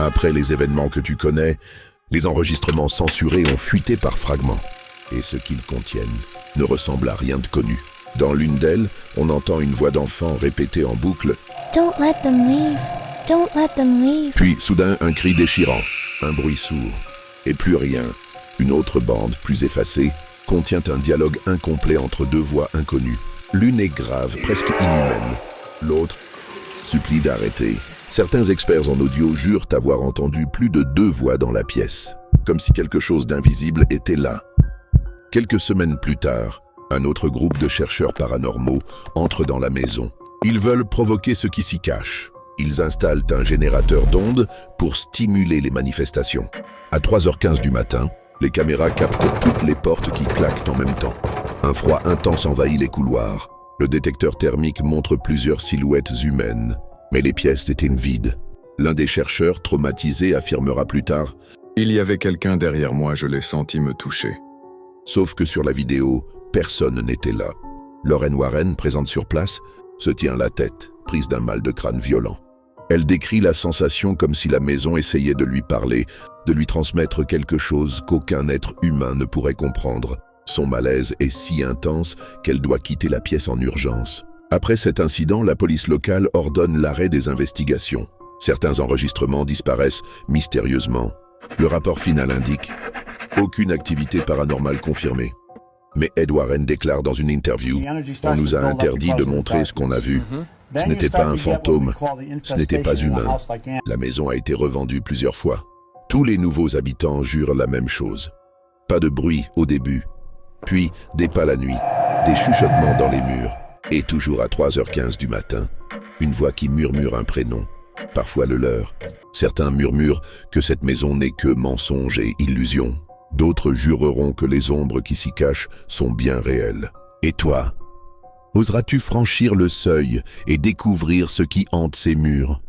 Après les événements que tu connais, les enregistrements censurés ont fuité par fragments. Et ce qu'ils contiennent ne ressemble à rien de connu. Dans l'une d'elles, on entend une voix d'enfant répéter en boucle « Don't let them leave. Don't let them leave. » Puis, soudain, un cri déchirant, un bruit sourd. Et plus rien. Une autre bande, plus effacée, contient un dialogue incomplet entre deux voix inconnues. L'une est grave, presque inhumaine. L'autre supplie d'arrêter. Certains experts en audio jurent avoir entendu plus de 2 voix dans la pièce, comme si quelque chose d'invisible était là. Quelques semaines plus tard, un autre groupe de chercheurs paranormaux entre dans la maison. Ils veulent provoquer ce qui s'y cache. Ils installent un générateur d'ondes pour stimuler les manifestations. À 3h15 du matin, les caméras captent toutes les portes qui claquent en même temps. Un froid intense envahit les couloirs. Le détecteur thermique montre plusieurs silhouettes humaines, mais les pièces étaient vides. L'un des chercheurs, traumatisé, affirmera plus tard « Il y avait quelqu'un derrière moi, je l'ai senti me toucher. » Sauf que sur la vidéo, personne n'était là. Lorraine Warren, présente sur place, se tient la tête, prise d'un mal de crâne violent. Elle décrit la sensation comme si la maison essayait de lui parler, de lui transmettre quelque chose qu'aucun être humain ne pourrait comprendre. Son malaise est si intense qu'elle doit quitter la pièce en urgence. Après cet incident, la police locale ordonne l'arrêt des investigations. Certains enregistrements disparaissent mystérieusement. Le rapport final indique « Aucune activité paranormale confirmée ». Mais Ed Warren déclare dans une interview « On nous a interdit de montrer ce qu'on a vu. Ce n'était pas un fantôme, ce n'était pas humain. La maison a été revendue plusieurs fois. Tous les nouveaux habitants jurent la même chose. Pas de bruit au début, puis des pas la nuit, des chuchotements dans les murs. Et toujours à 3h15 du matin, une voix qui murmure un prénom, parfois le leur. Certains murmurent que cette maison n'est que mensonge et illusion. D'autres jureront que les ombres qui s'y cachent sont bien réelles. Et toi, oseras-tu franchir le seuil et découvrir ce qui hante ces murs ?